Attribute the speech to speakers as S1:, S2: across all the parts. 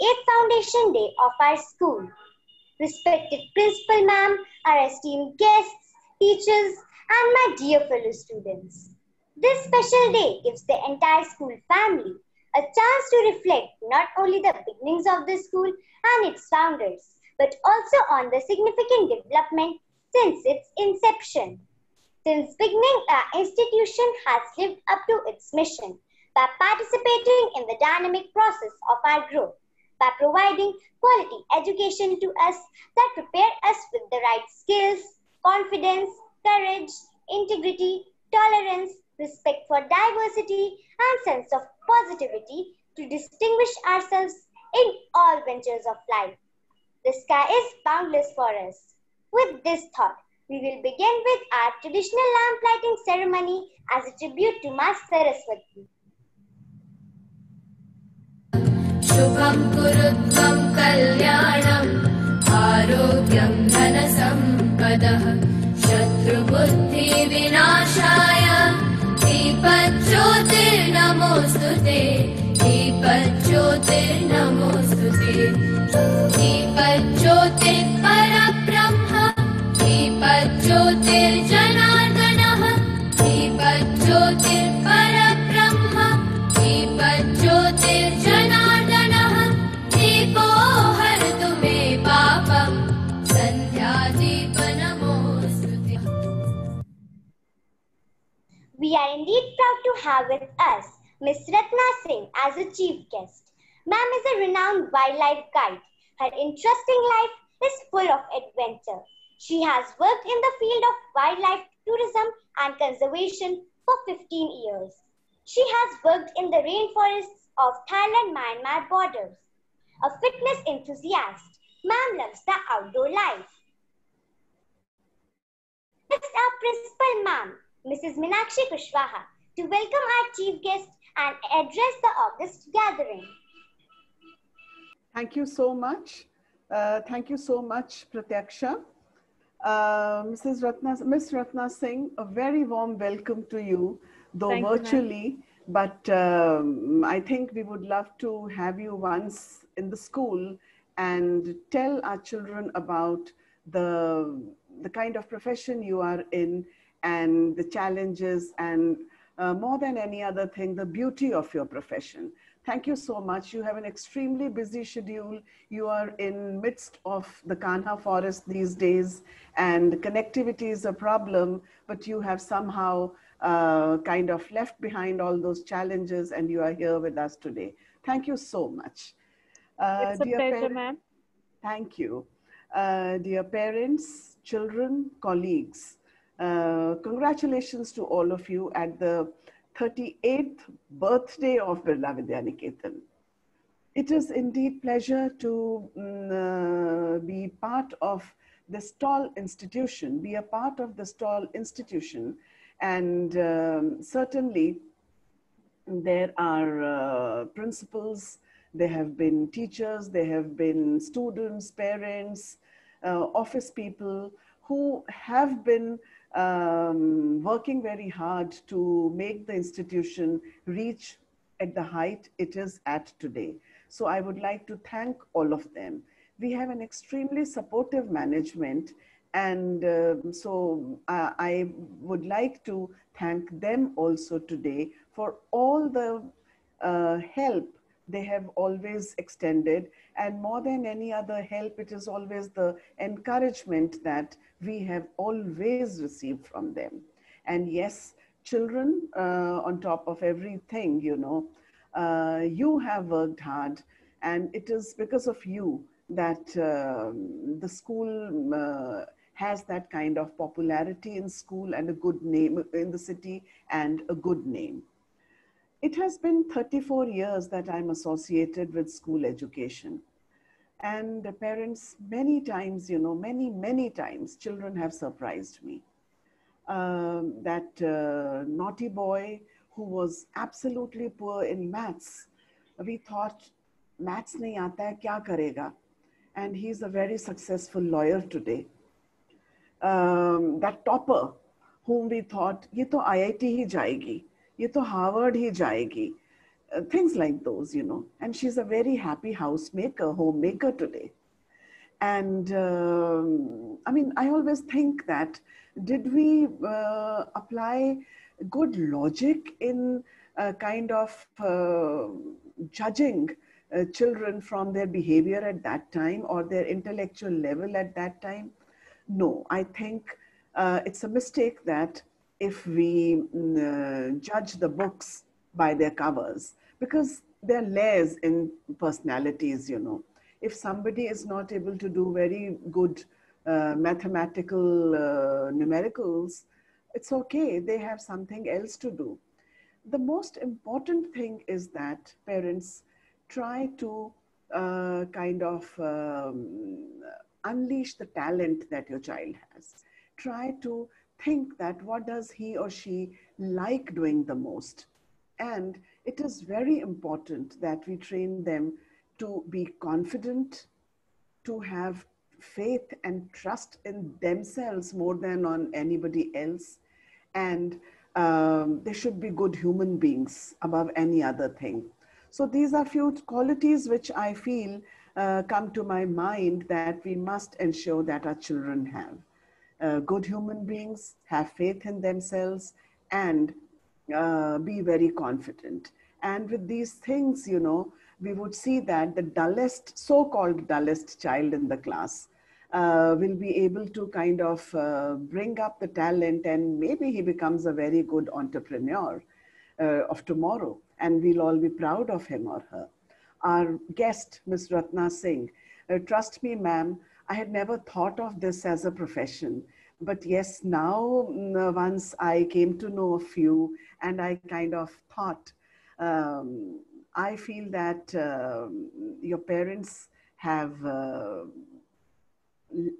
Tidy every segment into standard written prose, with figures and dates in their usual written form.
S1: 8th Foundation Day of our school. Respected Principal Ma'am, our esteemed guests, teachers, and my dear fellow students. This special day gives the entire school family a chance to reflect not only the beginnings of the school and its founders, but also on the significant development since its inception. Since beginning, our institution has lived up to its mission by participating in the dynamic process of our growth, by providing quality education to us that prepare us with the right skills, confidence, courage, integrity, tolerance, respect for diversity, and sense of positivity to distinguish ourselves in all ventures of life. The sky is boundless for us. With this thought, we will begin with our traditional lamp lighting ceremony as a tribute to Ma Saraswati.
S2: Shubham kurutvam kalyanam arogyam dhanasampadah shatru buddhi vinashaya deepajyotir namostute deepajyotir namostute deepajyotir parabrahma deepajyotir janardanah deepajyotir parabrahma deepajyotir janardanah deepo hartu me papam sandhya deepa namostute.
S1: We are indeed proud to have with us Miss Ratna Singh as a chief guest. Ma'am is a renowned wildlife guide. Her interesting life is full of adventure. She has worked in the field of wildlife tourism and conservation for 15 years. She has worked in the rainforests of Thailand-Myanmar borders. A fitness enthusiast, Ma'am loves the outdoor life. Next, our principal ma'am, Mrs. Meenakshi Kushwaha, to welcome our chief guest and address the August gathering.
S3: Thank you so much. Thank you so much, Pratyaksha. Miss Ratna Singh, a very warm welcome to you, though virtually, but I think we would love to have you once in the school and tell our children about the kind of profession you are in and the challenges and more than any other thing, the beauty of your profession. Thank you so much. You have an extremely busy schedule. You are in midst of the Kanha forest these days and connectivity is a problem, but you have somehow kind of left behind all those challenges and you are here with us today. Thank you so much.
S4: It's a pleasure, ma'am.
S3: Thank you. Dear parents, children, colleagues, congratulations to all of you at the 38th birthday of Birla Vidyaniketan. It is indeed pleasure to be part of this tall institution, be a part of this tall institution. And certainly there are principals, there have been teachers, there have been students, parents, office people who have been working very hard to make the institution reach at the height it is at today. So I would like to thank all of them. We have an extremely supportive management, and so I would like to thank them also today for all the help they have always extended, and more than any other help, it is always the encouragement that we have always received from them. And yes, children, on top of everything, you know, you have worked hard, and it is because of you that the school has that kind of popularity in school and a good name in the city and a good name. It has been 34 years that I'm associated with school education. And the parents, many times, you know, many times, children have surprised me. That naughty boy who was absolutely poor in maths, we thought, maths nahi aata hai, kya karega? And he's a very successful lawyer today. That topper whom we thought, ye to IIT hi jayegi, ye to Harvard hi jayegi. things like those, you know. And she's a very happy housemaker, homemaker today. And I mean, I always think that, did we apply good logic in kind of judging children from their behavior at that time or their intellectual level at that time? No, I think it's a mistake that if we judge the books by their covers, because there are layers in personalities, you know. If somebody is not able to do very good mathematical numericals, it's okay, they have something else to do. The most important thing is that parents try to kind of unleash the talent that your child has. Try to think that what does he or she like doing the most. And it is very important that we train them to be confident, to have faith and trust in themselves more than on anybody else. And they should be good human beings above any other thing. So these are few qualities which I feel come to my mind that we must ensure that our children have. Good human beings, have faith in themselves, and be very confident. And with these things, you know, we would see that the dullest, so-called dullest child in the class will be able to kind of bring up the talent, and maybe he becomes a very good entrepreneur of tomorrow, and we'll all be proud of him or her. Our guest, Ms. Ratna Singh, trust me, ma'am, I had never thought of this as a profession. But yes, now once I came to know a few and I kind of thought, I feel that your parents have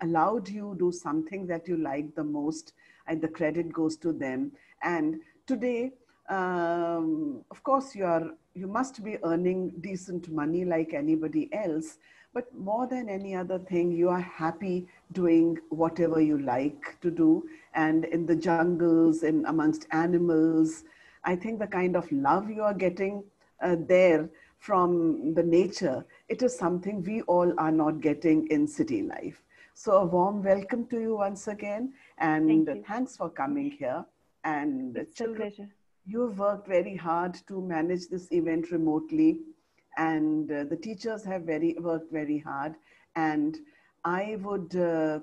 S3: allowed you do something that you like the most, and the credit goes to them. And today, of course, you must be earning decent money like anybody else, but more than any other thing, you are happy doing whatever you like to do. And in the jungles, in amongst animals, I think the kind of love you are getting there from the nature, it is something we all are not getting in city life. So a warm welcome to you once again, and thanks for coming here. And
S4: it's a pleasure.
S3: You've worked very hard to manage this event remotely, and the teachers have worked very hard. And I would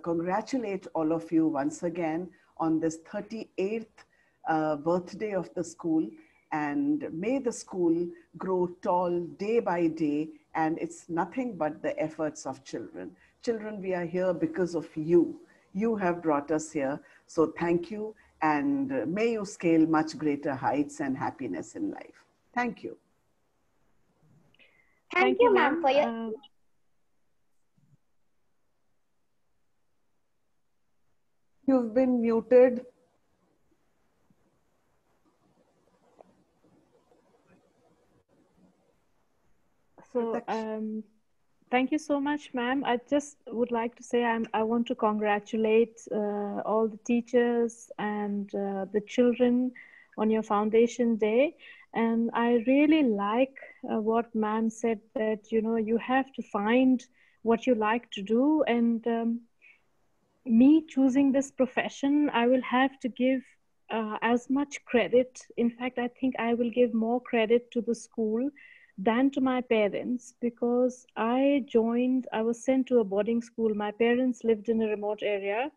S3: congratulate all of you once again on this 38th birthday of the school. And may the school grow tall day by day. And it's nothing but the efforts of children. Children, we are here because of you. You have brought us here. So thank you. And may you scale much greater heights and happiness in life. Thank you.
S1: Thank you, ma'am, for your...
S3: You've been muted.
S4: So, thank you so much, ma'am. I just would like to say I want to congratulate all the teachers and the children on your Foundation Day. And I really like what ma'am said, that, you know, you have to find what you like to do. And me choosing this profession, I will have to give as much credit. In fact, I think I will give more credit to the school than to my parents, because I was sent to a boarding school. My parents lived in a remote area,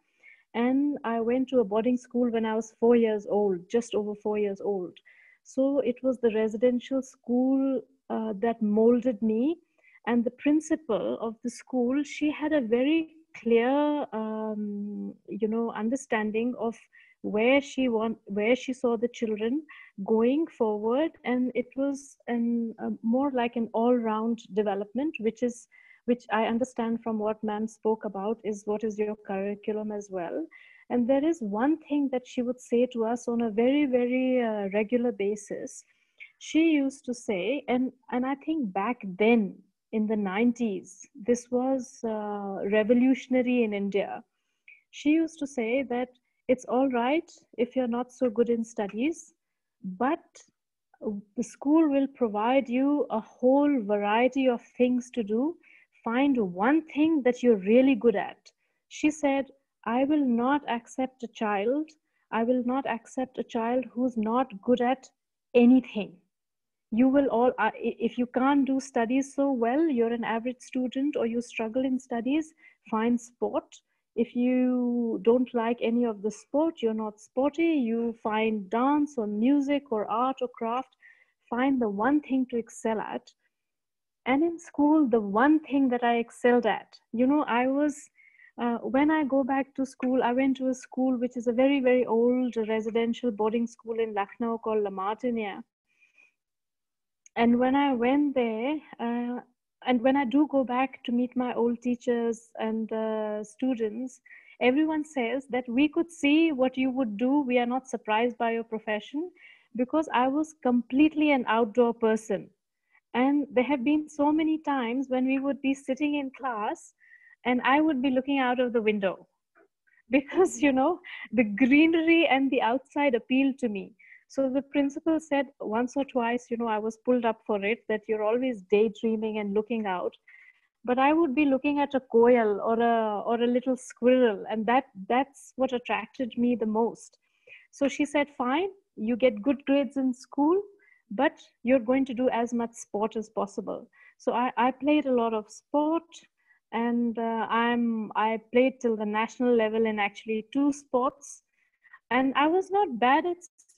S4: and I went to a boarding school when I was 4 years old, just over 4 years old. So it was the residential school that molded me. And the principal of the school, she had a very clear, you know, understanding of where she saw the children going forward. And it was more like an all-round development, which I understand from what ma'am spoke about is what is your curriculum as well. And there is one thing that she would say to us on a very, very regular basis. She used to say, and I think back then in the 90s, this was revolutionary in India. She used to say that it's all right if you're not so good in studies, but the school will provide you a whole variety of things to do. Find one thing that you're really good at. She said, I will not accept a child. I will not accept a child who's not good at anything. You will all, if you can't do studies so well, you're an average student or you struggle in studies, find sport. If you don't like any of the sport, you're not sporty, you find dance or music or art or craft, find the one thing to excel at. And in school, the one thing that I excelled at, you know, I was, when I go back to school, I went to a school which is a very, very old residential boarding school in Lucknow called La Martiniere. And when I went there, and when I do go back to meet my old teachers and students, everyone says that we could see what you would do. We are not surprised by your profession, because I was completely an outdoor person. And there have been so many times when we would be sitting in class and I would be looking out of the window because, you know, the greenery and the outside appealed to me. So the principal said once or twice, you know, I was pulled up for it, that you're always daydreaming and looking out. But I would be looking at a koel or a little squirrel, and that's what attracted me the most. So she said, fine, you get good grades in school, but you're going to do as much sport as possible. So I played a lot of sport, and I played till the national level in actually 2 sports. And I was not bad at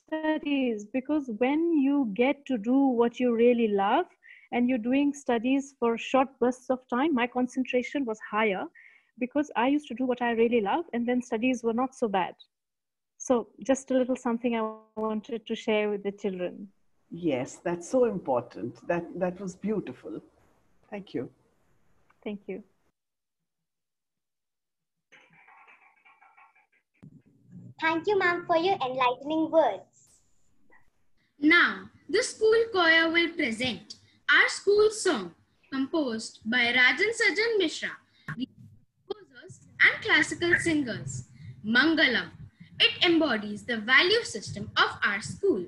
S4: studies, because when you get to do what you really love and you're doing studies for short bursts of time, my concentration was higher because I used to do what I really love, and then studies were not so bad. So just a little something I wanted to share with the children.
S3: Yes, that's so important. That was beautiful. Thank you.
S4: Thank you.
S1: Thank you, ma'am, for your enlightening words.
S5: Now, the school choir will present our school song, composed by Rajan Sajan Mishra, the composers and classical singers, Mangalam. It embodies the value system of our school.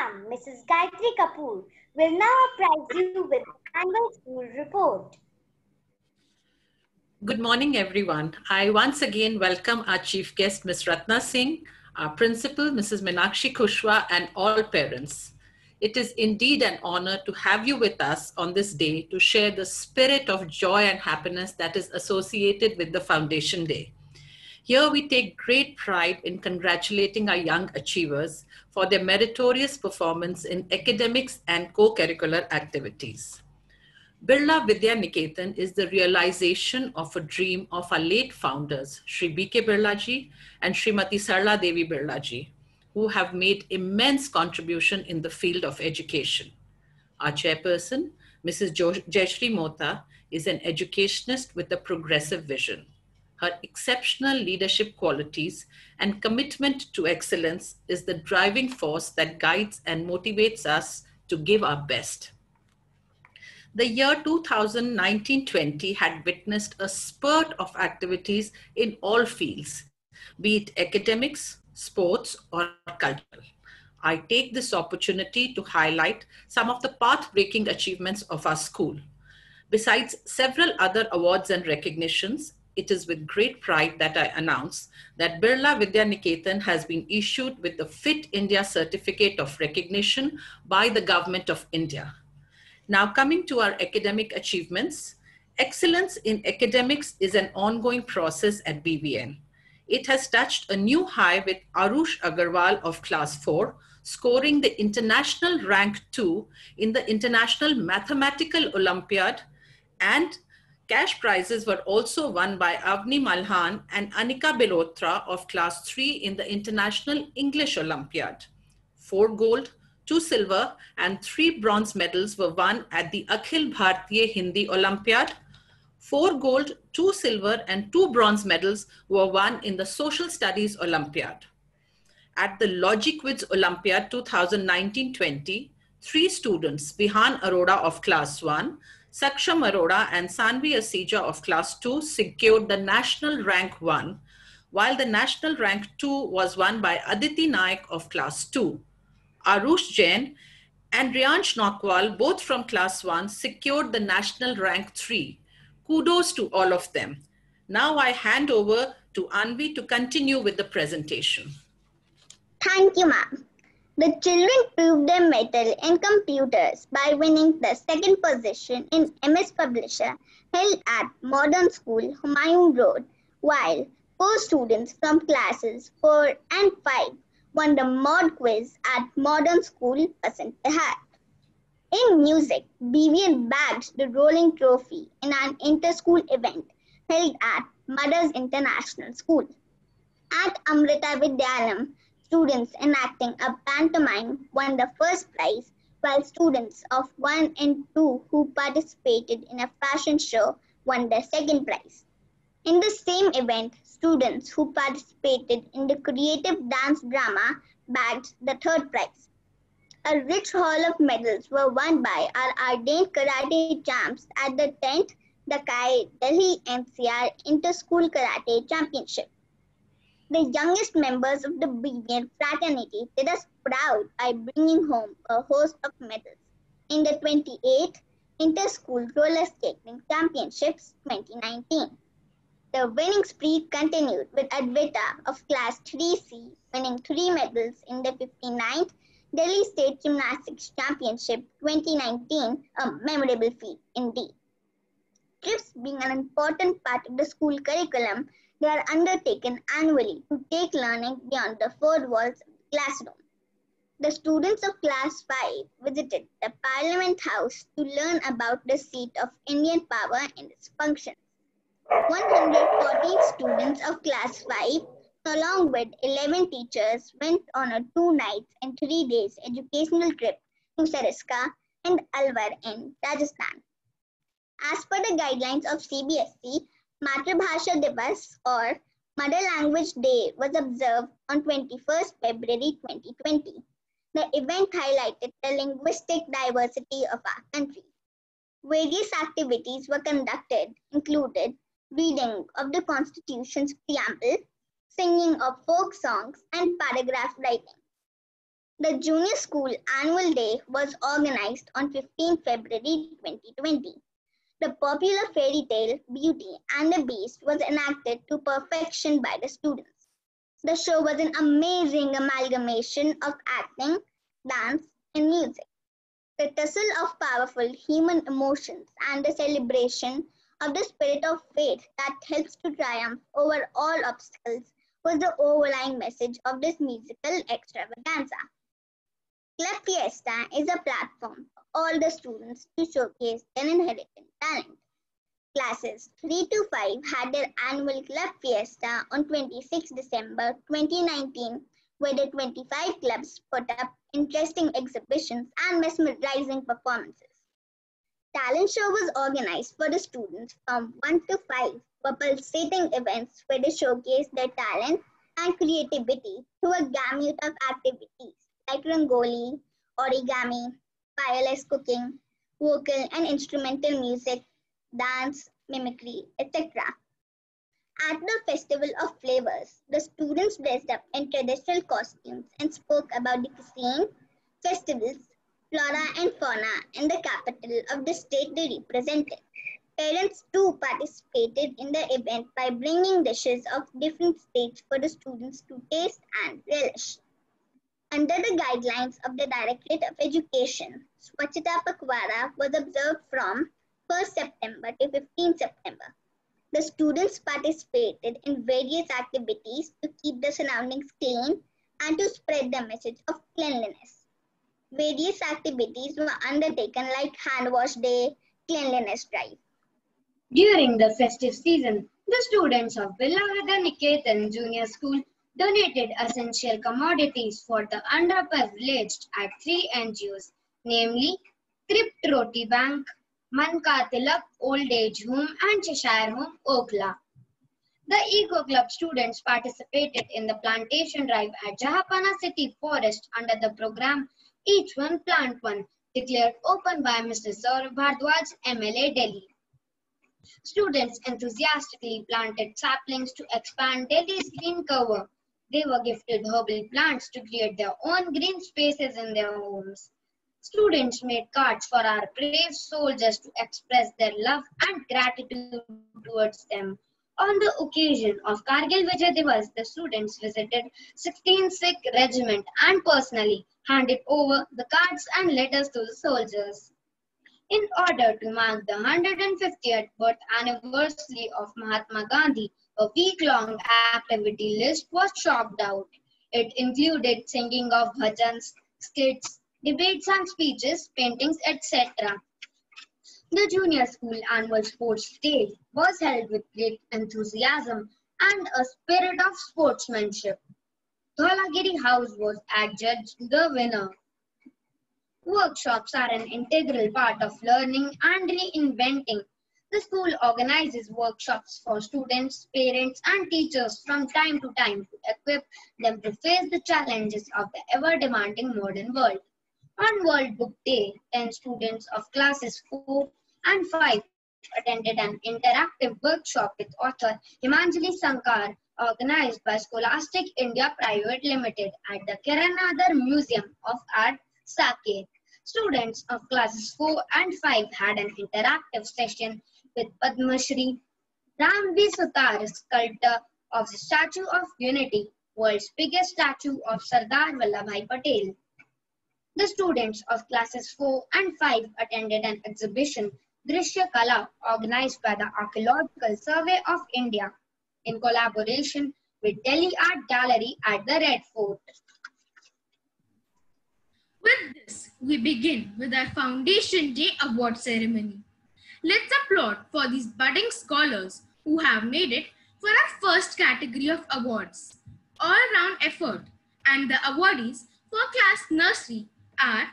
S1: ma'am, Mrs. Gayatri Kapoor, will now apprise you with the annual school report.
S6: Good morning, everyone. I once again welcome our chief guest, Ms. Ratna Singh, our principal, Mrs. Meenakshi Kushwa, and all parents. It is indeed an honor to have you with us on this day to share the spirit of joy and happiness that is associated with the Foundation Day. Here we take great pride in congratulating our young achievers for their meritorious performance in academics and co-curricular activities. Birla Vidya Niketan is the realization of a dream of our late founders, Shri B.K. Birlaji and Srimati Sarla Devi Birlaji, who have made immense contribution in the field of education. Our chairperson, Mrs. Jayashree Mota, is an educationist with a progressive vision. Her exceptional leadership qualities and commitment to excellence is the driving force that guides and motivates us to give our best. The year 2019-20 had witnessed a spurt of activities in all fields, be it academics, sports, or cultural. I take this opportunity to highlight some of the path-breaking achievements of our school. Besides several other awards and recognitions, it is with great pride that I announce that Birla Vidya Niketan has been issued with the Fit India Certificate of Recognition by the Government of India. Now coming to our academic achievements, excellence in academics is an ongoing process at BVN. It has touched a new high with Arush Agarwal of class 4, scoring the international rank 2 in the International Mathematical Olympiad, and cash prizes were also won by Avni Malhan and Anika Belotra of class 3 in the International English Olympiad. 4 gold, 2 silver, and 3 bronze medals were won at the Akhil Bhartiya Hindi Olympiad. 4 gold, 2 silver, and 2 bronze medals were won in the Social Studies Olympiad. At the Logiquiz Olympiad 2019-20, 3 students, Bihan Arora of class 1, Saksham Arora and Sanvi Asija of class 2 secured the national rank 1, while the national rank 2 was won by Aditi Naik of class 2. Arush Jain and Riyansh Nakwal, both from class 1, secured the national rank 3. Kudos to all of them. Now I hand over to Anvi to continue with the presentation.
S7: Thank you, ma'am. The children proved their mettle in computers by winning the second position in MS Publisher held at Modern School, Humayun Road, while 4 students from classes 4 and 5 won the mod quiz at Modern School, Pasant Bihar. In music, BVN bagged the rolling trophy in an inter-school event held at Mothers International School. At Amrita Vidyalayam, students enacting a pantomime won the first prize, while students of 1 and 2 who participated in a fashion show won the second prize. In the same event, students who participated in the creative dance drama bagged the third prize. A rich haul of medals were won by our ordained karate champs at the 10th Dakai Delhi NCR Inter-School Karate Championship. The youngest members of the BVN fraternity did us proud by bringing home a host of medals in the 28th Inter-School Roller Skating Championships 2019. The winning spree continued with Advaita of Class 3C winning 3 medals in the 59th Delhi State Gymnastics Championship 2019, a memorable feat indeed. Trips being an important part of the school curriculum, they are undertaken annually to take learning beyond the 4 walls of the classroom. The students of Class 5 visited the Parliament House to learn about the seat of Indian power and its functions. 114 students of Class 5, along with 11 teachers, went on a 2 nights and 3 days educational trip to Sariska and Alwar in Rajasthan. As per the guidelines of CBSE, Matrabhasha Divas or Mother Language Day was observed on 21st February 2020. The event highlighted the linguistic diversity of our country. Various activities were conducted, included reading of the Constitution's preamble, singing of folk songs, and paragraph writing. The Junior School Annual Day was organized on 15 February 2020. The popular fairy tale Beauty and the Beast was enacted to perfection by the students. The show was an amazing amalgamation of acting, dance, and music. The tussle of powerful human emotions and the celebration of the spirit of faith that helps to triumph over all obstacles was the overlying message of this musical extravaganza. Club Fiesta is a platform for all the students to showcase their inherent talent. Classes 3 to 5 had their annual Club Fiesta on 26 December 2019, where the 25 clubs put up interesting exhibitions and mesmerizing performances. Talent show was organized for the students from 1 to 5 for pulsating events where they showcase their talent and creativity through a gamut of activities like rangoli, origami, fireless cooking, vocal and instrumental music, dance, mimicry, etc. At the Festival of Flavors, the students dressed up in traditional costumes and spoke about the cuisine, festivals, flora and fauna in the capital of the state they represented. Parents too participated in the event by bringing dishes of different states for the students to taste and relish. Under the guidelines of the Directorate of Education, Swachhata Pakhwara was observed from 1st September to 15 September. The students participated in various activities to keep the surroundings clean and to spread the message of cleanliness. Various activities were undertaken like Hand Wash Day, Cleanliness Drive.
S8: During the festive season, the students of Villavidya Niketan Junior School donated essential commodities for the underprivileged at 3 NGOs, namely Kript Roti Bank, Manka Tilak Old Age Home and Cheshire Home, Okhla. The Eco Club students participated in the plantation drive at Jahapana City Forest under the program Each One Plant One, declared open by Mr. Saurabh Bhardwaj, MLA Delhi. Students enthusiastically planted saplings to expand Delhi's green cover. They were gifted herbal plants to create their own green spaces in their homes. Students made cards for our brave soldiers to express their love and gratitude towards them. On the occasion of Kargil Vijay Divas, the students visited 16th Sikh Regiment and personally handed over the cards and letters to the soldiers. In order to mark the 150th birth anniversary of Mahatma Gandhi, a week-long activity list was chalked out. It included singing of bhajans, skits, debates and speeches, paintings, etc. The Junior School Annual Sports Day was held with great enthusiasm and a spirit of sportsmanship. Dholagiri House was adjudged the winner. Workshops are an integral part of learning and reinventing. The school organizes workshops for students, parents, and teachers from time to time to equip them to face the challenges of the ever-demanding modern world. On World Book Day, 10 students of classes 4 and 5 attended an interactive workshop with author Himanjali Sankar, organized by Scholastic India Private Limited at the Kiranadar Museum of Art, Saket. Students of classes 4 and 5 had an interactive session with Padma Shri Ramvi Sutar, sculptor of the Statue of Unity, world's biggest statue of Sardar Vallabhbhai Patel. The students of classes 4 and 5 attended an exhibition, Drishya Kala, organized by the Archaeological Survey of India in collaboration with Delhi Art Gallery at the Red Fort.
S5: With this, we begin with our Foundation Day Award Ceremony. Let's applaud for these budding scholars who have made it for our first category of awards, all-round effort, and the awardees for class nursery are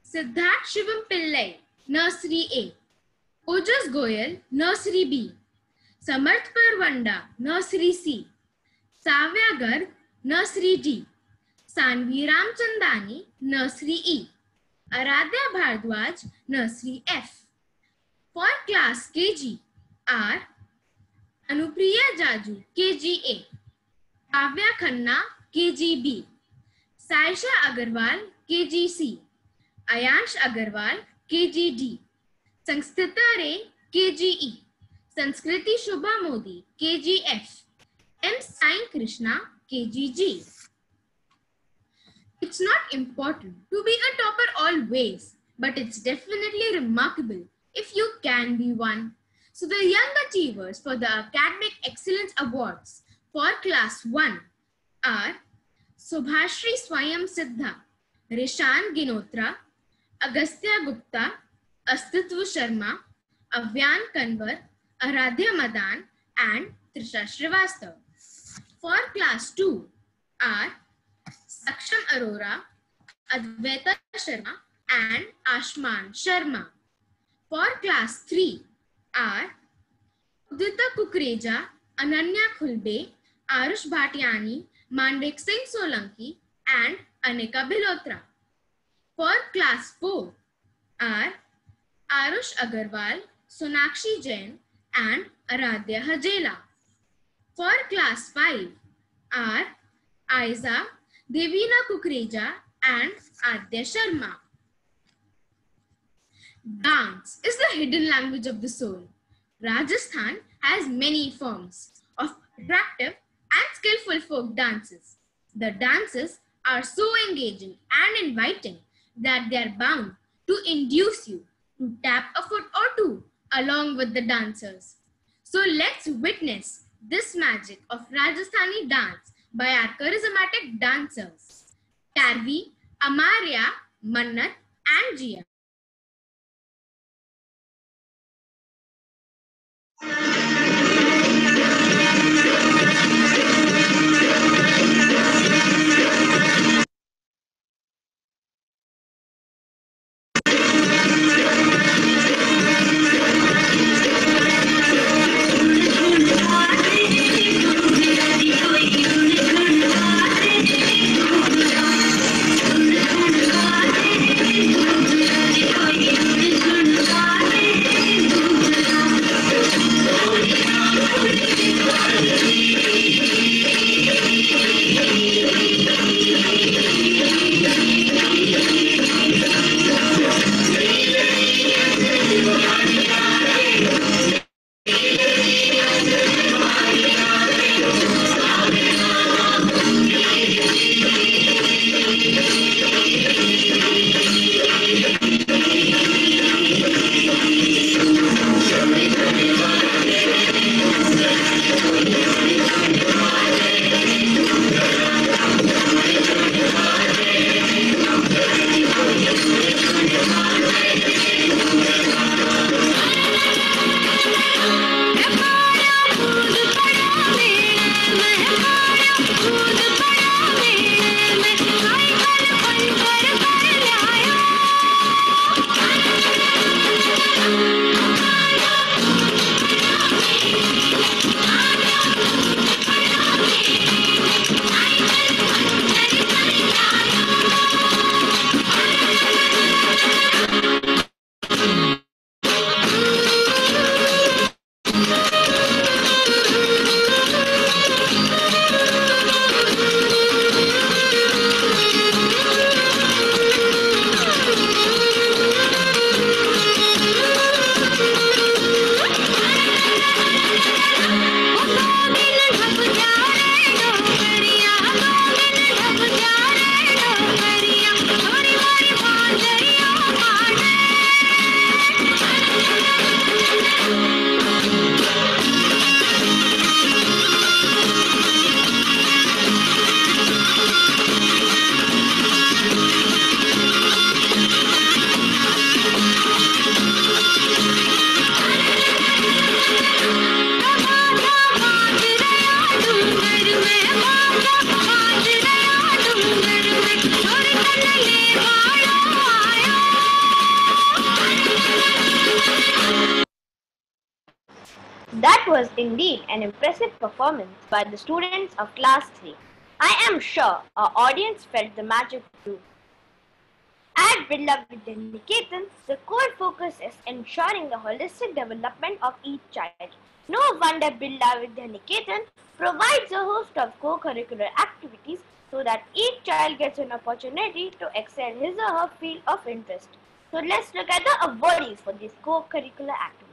S5: Siddharth Shivam Pillai, Nursery A, Ojas Goyal, Nursery B, Samarth Parwanda, Nursery C, Savya Garg, Nursery D, Sanvi Ramchandani, Nursery E, Aradhya Bhardwaj, Nursery F. For class KG are Anupriya Jaju, KG A, Kavya Khanna, KG B, Saisha Agarwal, KGC. Ayansh Agarwal, KGD. Sanskhrita Ray, KGE. Sanskriti Shubha Modi, KGF. M. Sai Krishna, KGG. It's not important to be a topper always, but it's definitely remarkable if you can be one. So the young achievers for the Academic Excellence Awards for Class 1 are Subhashri Swayam Siddha, Rishan Ginotra, Agastya Gupta, Astitva Sharma, Avyan Kanwar, Aradhya Madan, and Trisha Srivastav. For Class 2 are Saksham Arora, Advaita Sharma, and Ashman Sharma. For Class 3 are Udita Kukreja, Ananya Khulbe, Arush Bhatyani, Mandek Singh Solanki, and Anika Bilotra. For Class 4 are Arush Agarwal, Sonakshi Jain, and Aradhya Hajela. For Class 5 are Aiza, Devina Kukreja, and Adya Sharma. Dance is the hidden language of the soul. Rajasthan has many forms of attractive and skillful folk dances. The dances are so engaging and inviting that they are bound to induce you to tap a foot or two along with the dancers. So let's witness this magic of Rajasthani dance by our charismatic dancers, Tarvi, Amaria, Mannat, and Jia.
S9: That was indeed an impressive performance by the students of Class 3. I am sure our audience felt the magic too. At Birla Vidya Niketan, the core focus is ensuring the holistic development of each child. No wonder Birla Vidya Niketan provides a host of co-curricular activities so that each child gets an opportunity to excel his or her field of interest. So let's look at the awardees for these co-curricular activities.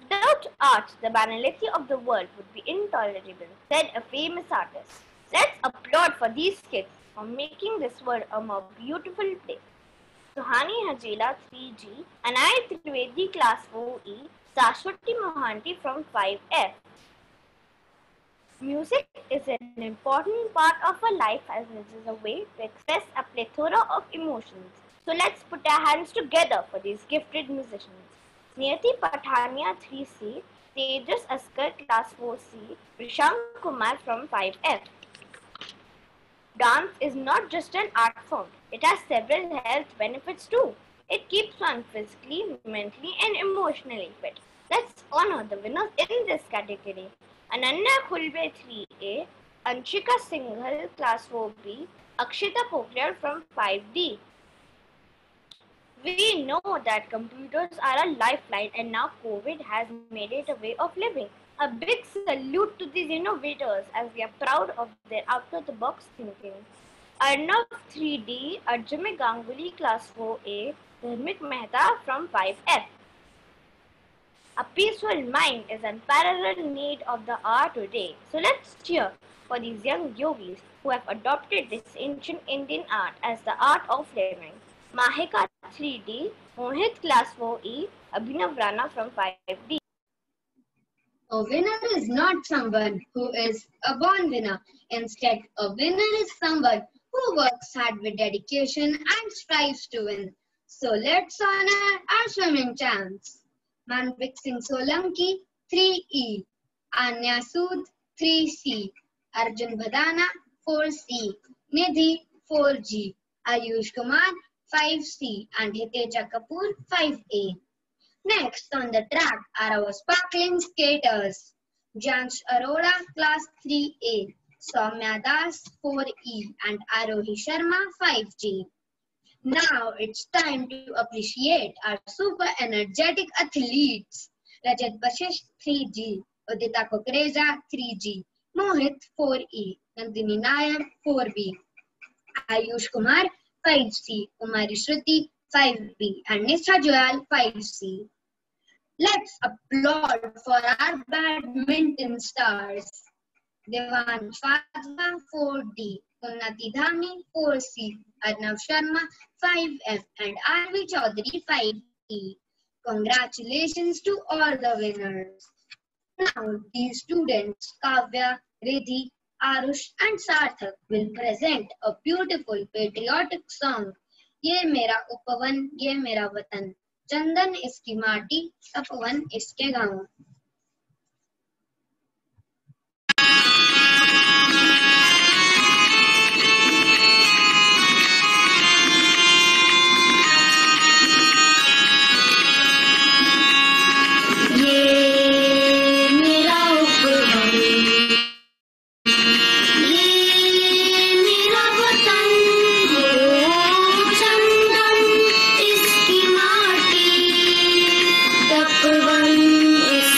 S9: Without art, the banality of the world would be intolerable, said a famous artist. Let's applaud for these kids for making this world a more beautiful place. Suhani Hajela 3G, Anay Trivedi Class 4E, Sashwati Mohanty from 5F. Music is an important part of our life as it is a way to express a plethora of emotions. So let's put our hands together for these gifted musicians. Niyati Pathania 3C, Tejas Askar Class 4C, Rishank Kumar from 5F. Dance is not just an art form. It has several health benefits too. It keeps one physically, mentally and emotionally fit. Let's honor the winners in this category. Ananya Khulbe 3A, Anshika Singhal Class 4B, Akshita Pokhriyal from 5D. We know that computers are a lifeline and now COVID has made it a way of living. A big salute to these innovators as we are proud of their out-of-the-box thinking. Arnav 3D, Arjun Ganguly Class 4A, Dharmik Mehta from 5F. A peaceful mind is unparalleled need of the hour today. So let's cheer for these young yogis who have adopted this ancient Indian art as the art of living. Mahika 3D, Mohit Class 4E, Abhinav Rana from 5D.
S8: A winner is not someone who is a born winner. Instead, a winner is someone who works hard with dedication and strives to win. So let's honor our swimming champs. Manvik Singh Solanki 3E, Anya Sood 3C, Arjun Badana 4C, Nidhi 4G, Ayush Kumar 5C and Hiteja Kapoor 5A. Next on the track are our sparkling skaters. Jansh Arora Class 3A, Soumya Das 4E and Arohi Sharma 5G. Now it's time to appreciate our super energetic athletes. Rajat Bashish 3G, Udita Kukreza 3G, Mohit 4E, Nandini Nair 4B, Ayush Kumar 5C, Kumari Shruti 5B and Nisha Joyal 5C. Let's applaud for our badminton stars. Devan Fazwa 4D, Unnati Dhami 4C, Arnav Sharma 5F and Arvi Chaudhary 5E. Congratulations to all the winners. Now these students Kavya, Riddhi, Arush and Sarthak will present a beautiful patriotic song. Ye mera upavan, ye mera watan. Chandan iski maati, tapavan iske gaon.
S2: One is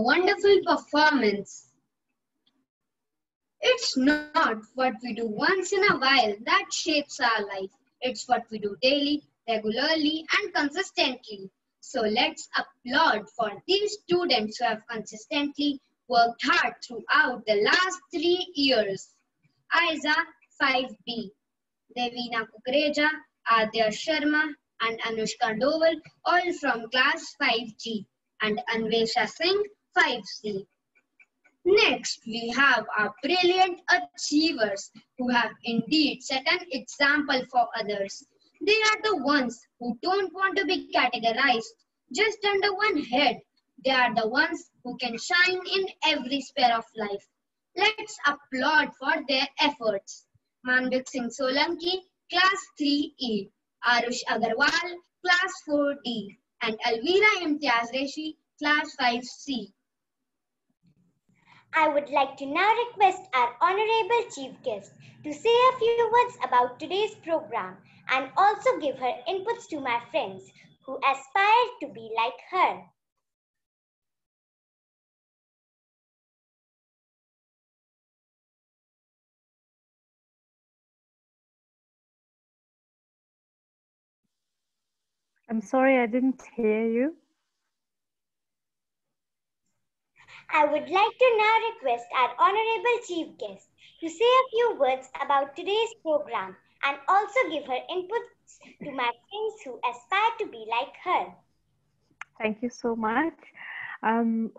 S8: wonderful performance. It's not what we do once in a while that shapes our life. It's what we do daily, regularly, and consistently. So let's applaud for these students who have consistently worked hard throughout the last 3 years. Aiza 5B, Devina Kukreja, Adya Sharma, and Anushka Doval, all from class 5G, and Anvesha Singh 5C. Next, we have our brilliant achievers who have indeed set an example for others. They are the ones who don't want to be categorized just under one head. They are the ones who can shine in every sphere of life. Let's applaud for their efforts. Manvik Singh Solanki, Class 3E, Arush Agarwal, Class 4D, and Alvira Imtiaz Reshi, Class 5C.
S1: I would like to now request our Honorable Chief Guest to say a few words about today's program and also give her inputs to my friends who aspire to be like her.
S4: I'm sorry, I didn't hear you.
S1: I would like to now request our Honorable Chief Guest to say a few words about today's program and also give her inputs to my friends who aspire to be like her.
S4: Thank you so much.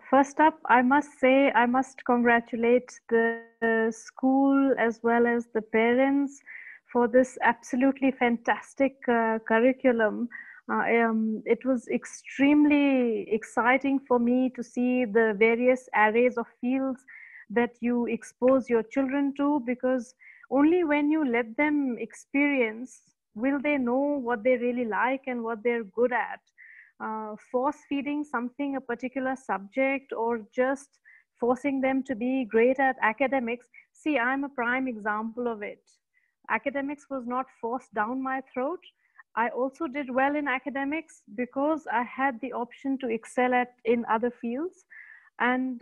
S4: First up, I must say, I must congratulate the school as well as the parents for this absolutely fantastic curriculum. It was extremely exciting for me to see the various arrays of fields that you expose your children to, because only when you let them experience will they know what they really like and what they're good at. Force feeding something, a particular subject, or just forcing them to be great at academics. See, I'm a prime example of it. Academics was not forced down my throat. I also did well in academics because I had the option to excel in other fields. And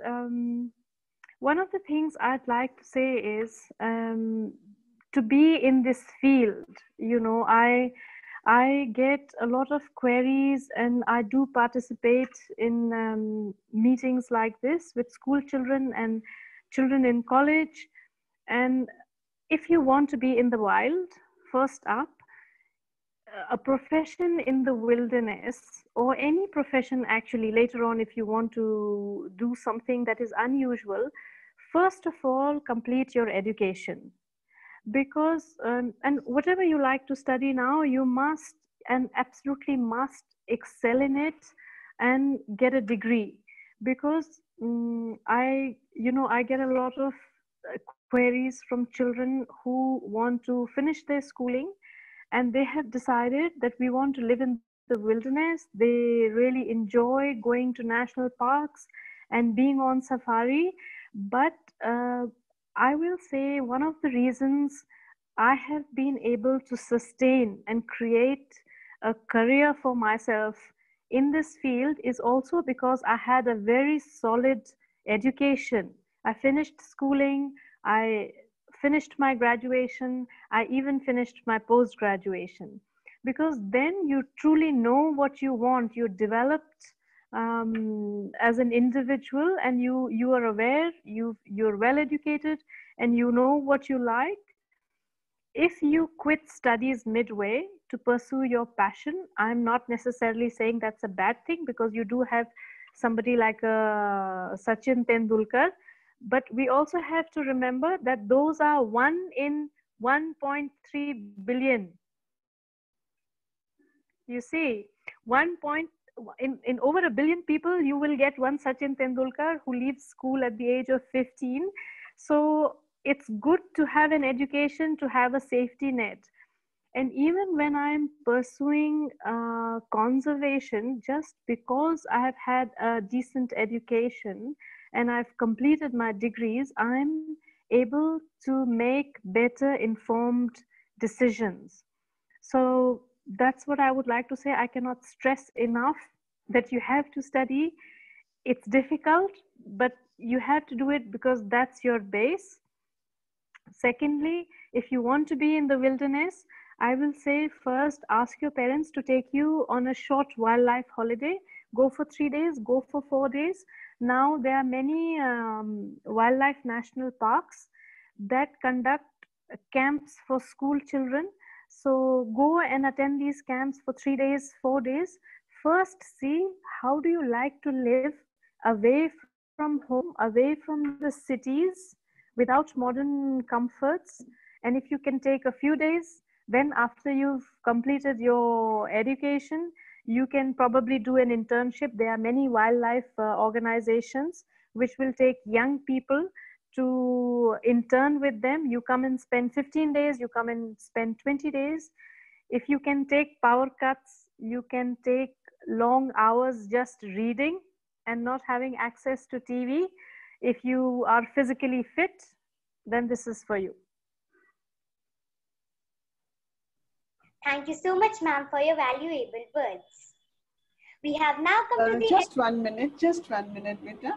S4: one of the things I'd like to say is to be in this field, you know, I get a lot of queries and I do participate in meetings like this with school children and children in college. And if you want to be in the wild, first up, a profession in the wilderness, or any profession actually later on, if you want to do something that is unusual, first of all, complete your education. Because, and whatever you like to study now, you must and absolutely must excel in it and get a degree. Because I get a lot of queries from children who want to finish their schooling and they have decided that we want to live in the wilderness. They really enjoy going to national parks and being on safari. But I will say one of the reasons I have been able to sustain and create a career for myself in this field is also because I had a very solid education. I finished schooling, I finished my graduation, I even finished my post-graduation. Because then you truly know what you want. You're developed as an individual and you are aware, you're well educated and you know what you like. If you quit studies midway to pursue your passion, I'm not necessarily saying that's a bad thing, because you do have somebody like Sachin Tendulkar. But we also have to remember that those are 1 in 1.3 billion. You see, in over a billion people, you will get one Sachin Tendulkar who leaves school at the age of 15. So it's good to have an education, to have a safety net. And even when I'm pursuing conservation, just because I have had a decent education and I've completed my degrees, I'm able to make better informed decisions. So that's what I would like to say. I cannot stress enough that you have to study. it's difficult, but you have to do it because that's your base. Secondly, if you want to be in the wilderness, I will say first ask your parents to take you on a short wildlife holiday. Go for 3 days, go for 4 days. Now there are many wildlife national parks that conduct camps for school children. So go and attend these camps for 3 days, 4 days. First, see how do you like to live away from home, away from the cities, without modern comforts. And if you can take a few days, then after you've completed your education, you can probably do an internship. There are many wildlife organizations which will take young people to intern with them. You come and spend 15 days, you come and spend 20 days. If you can take power cuts, you can take long hours just reading and not having access to TV. If you are physically fit, then this is for you.
S1: Thank you so much, ma'am, for your valuable words. We have now come to the
S3: just 1 minute, Vita.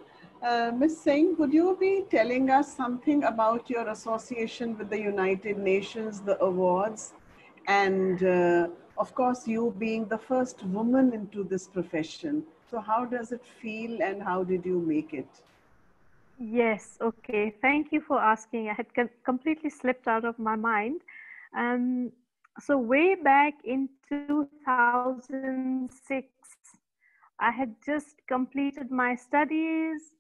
S3: Ms. Singh, would you be telling us something about your association with the United Nations, the awards, and of course, you being the first woman into this profession. So how does it feel and how did you make it?
S4: Yes, okay. Thank you for asking. I had completely slipped out of my mind. So way back in 2006, I had just completed my studies,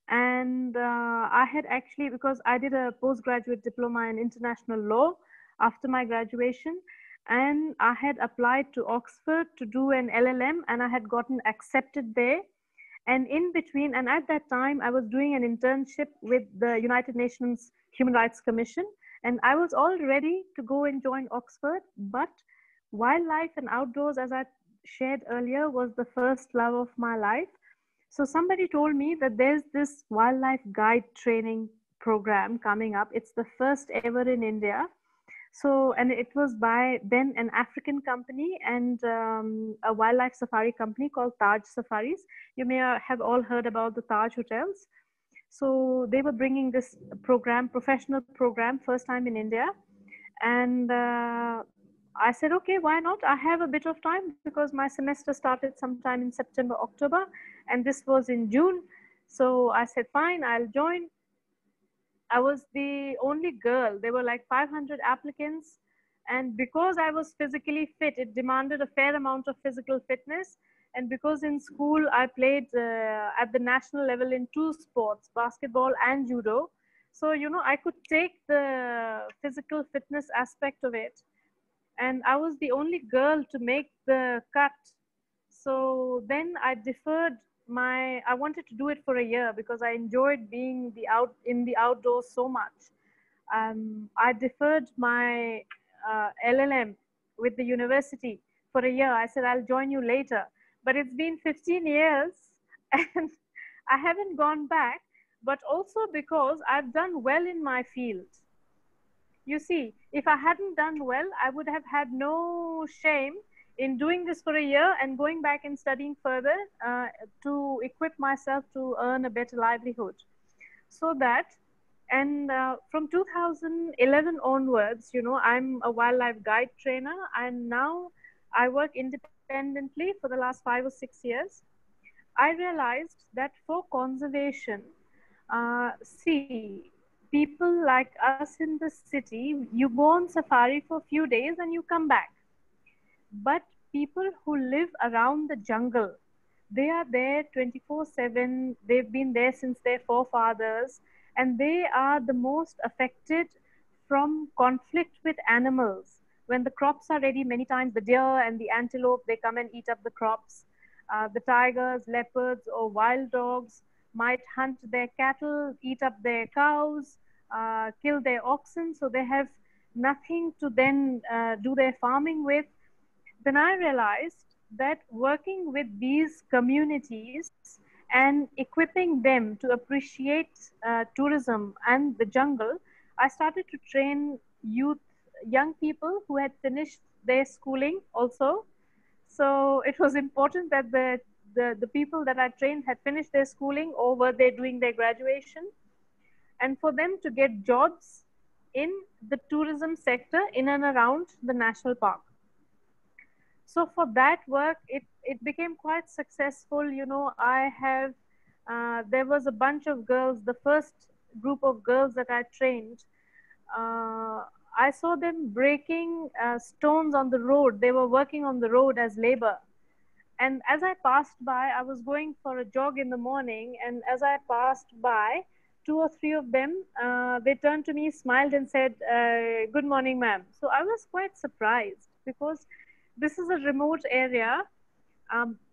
S4: and I had actually, because I did a postgraduate diploma in international law after my graduation, and I had applied to Oxford to do an LLM, and I had gotten accepted there. And in between, and at that time, I was doing an internship with the United Nations Human Rights Commission, and I was all ready to go and join Oxford, but wildlife and outdoors, as I shared earlier, was the first love of my life. So somebody told me that there's this wildlife guide training program coming up. It's the first ever in India. So, and it was by then an African company and a wildlife safari company called Taj Safaris. You may have all heard about the Taj hotels. So they were bringing this program, professional program, first time in India. And I said, okay, why not? I have a bit of time because my semester started sometime in September, October, and this was in June. So I said, fine, I'll join. I was the only girl. There were like 500 applicants. And because I was physically fit, it demanded a fair amount of physical fitness. And because in school, I played at the national level in 2 sports, basketball and judo. So, you know, I could take the physical fitness aspect of it. And I was the only girl to make the cut. So then I deferred I wanted to do it for a year because I enjoyed being in the outdoors so much. I deferred my LLM with the university for a year. I said, I'll join you later. But it's been 15 years and I haven't gone back, but also because I've done well in my field. You see, if I hadn't done well, I would have had no shame in doing this for a year and going back and studying further to equip myself to earn a better livelihood. So that, and from 2011 onwards, you know, I'm a wildlife guide trainer, and now I work independently for the last 5 or 6 years. I realized that for conservation, see, people like us in the city, you go on safari for a few days and you come back. But people who live around the jungle, they are there 24/7. They've been there since their forefathers, and they are the most affected from conflict with animals. When the crops are ready, many times the deer and the antelope, they come and eat up the crops. The tigers, leopards, or wild dogs might hunt their cattle, eat up their cows, kill their oxen, so they have nothing to then do their farming with. Then I realized that working with these communities and equipping them to appreciate tourism and the jungle, I started to train young people who had finished their schooling also. So it was important that the people that I trained had finished their schooling or were they doing their graduation, and for them to get jobs in the tourism sector in and around the national park. So for that work, it became quite successful. You know, there was a bunch of girls, the first group of girls that I trained, I saw them breaking stones on the road. They were working on the road as labor. And as I passed by, I was going for a jog in the morning, and as I passed by, 2 or 3 of them, they turned to me, smiled and said, "Good morning, ma'am." So I was quite surprised because this is a remote area.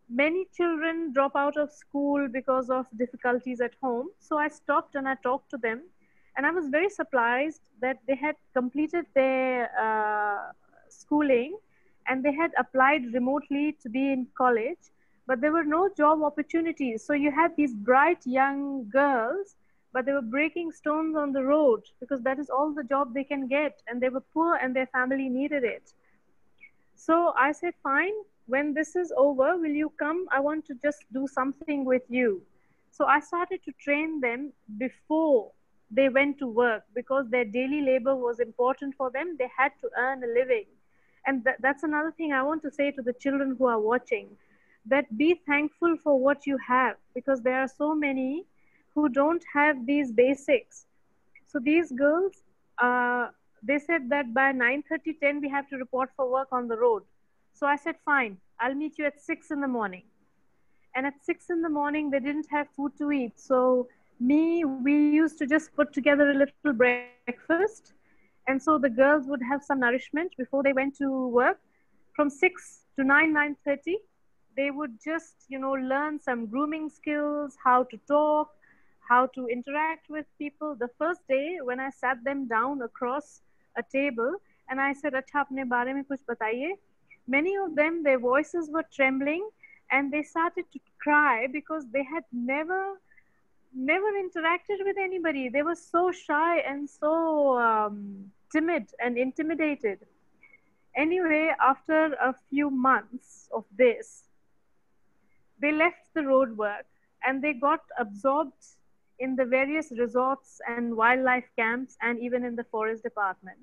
S4: Many children drop out of school because of difficulties at home. So I stopped and I talked to them, and I was very surprised that they had completed their schooling and they had applied remotely to be in college, but there were no job opportunities. So you had these bright young girls, but they were breaking stones on the road because that is all the job they can get, and they were poor and their family needed it. So I said, fine, when this is over, will you come? I want to just do something with you. So I started to train them before they went to work because their daily labor was important for them. They had to earn a living. And that's another thing I want to say to the children who are watching, that be thankful for what you have, because there are so many who don't have these basics. So these girls, they said that by 9:30, 10, we have to report for work on the road. So I said, fine, I'll meet you at 6 in the morning. And at 6 in the morning, they didn't have food to eat. So we used to just put together a little breakfast. And so the girls would have some nourishment before they went to work. From 6 to 9:30, they would just, learn some grooming skills, how to talk, how to interact with people. The first day when I sat them down across a table and I said, "Acha, apne bare mein kuch bataiye," many of them, their voices were trembling and they started to cry because they had never interacted with anybody. They were so shy and so timid and intimidated. Anyway, after a few months of this, they left the road work and they got absorbed in the various resorts and wildlife camps and even in the forest department.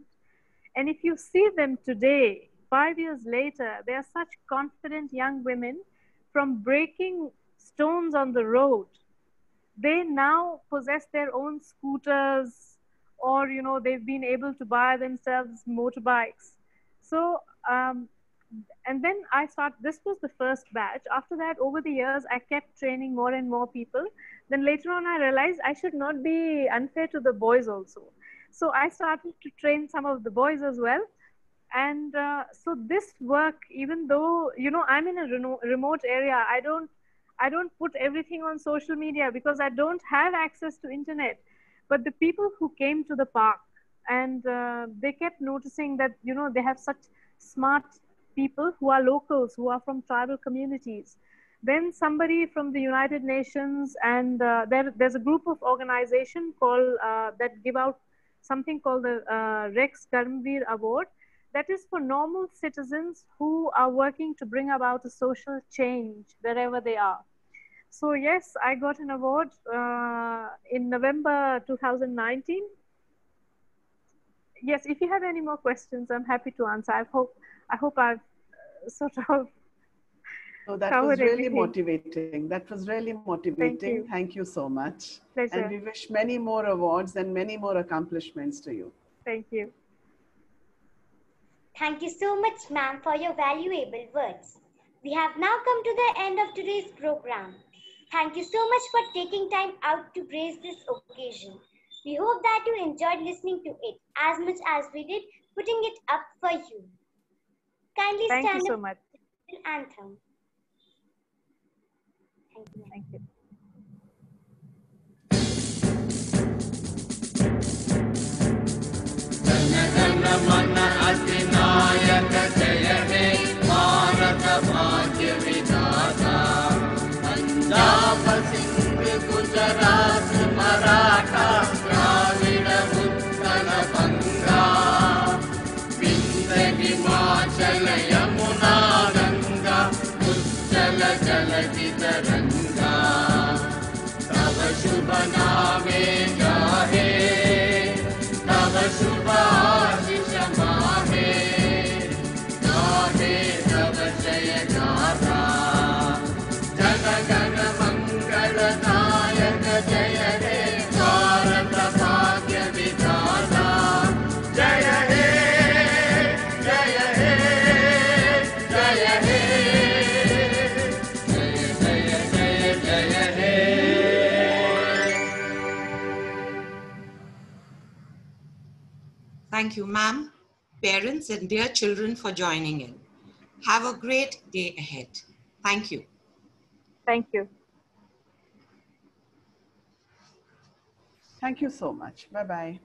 S4: And if you see them today, 5 years later, they are such confident young women. From breaking stones on the road, they now possess their own scooters, or they've been able to buy themselves motorbikes. So and then this was the first batch. After that, over the years, I kept training more and more people. Then later on, I realized I should not be unfair to the boys also. So I started to train some of the boys as well. And so this work, even though, I'm in a remote area, I don't put everything on social media because I don't have access to internet. But the people who came to the park and they kept noticing that, they have such smart people who are locals, who are from tribal communities. Then somebody from the United Nations, and there's a group of organizations called that give out something called the Rex Karmveer Award. That is for normal citizens who are working to bring about a social change wherever they are. So yes, I got an award in November 2019. Yes, if you have any more questions, I'm happy to answer. I hope I've sort of
S3: that was really motivating. That was really motivating. Thank you so much.
S4: Pleasure.
S3: And we wish many more awards and many more accomplishments to you.
S4: Thank you.
S1: Thank you so much, ma'am, for your valuable words. We have now come to the end of today's program. Thank you so much for taking time out to grace this occasion. We hope that you enjoyed listening to it as much as we did putting it up for you. Kindly stand
S4: you so much.
S1: The anthem.
S4: Thank you.
S10: मन अधिनायक जय हे भारत भाग्य विधाता पंजाब सिंध गुजरात मराठा द्राविड़ उत्कल बंगा विंध्य हिमाचल यमुना गंगा उज्जल चलचितरङ्गा तव शुभ नामे गाहे तव शुभ आशीष माहे गाहे तव जय गाथा जन गण मंगल नायक जय हे भारत भाग्य विधाता जय हे जय हे जय हे जय जय जय जय हे.
S11: Thank you, ma'am, parents, and dear children for joining in. Have a great day ahead. Thank you.
S4: Thank you.
S3: Thank you so much. Bye-bye.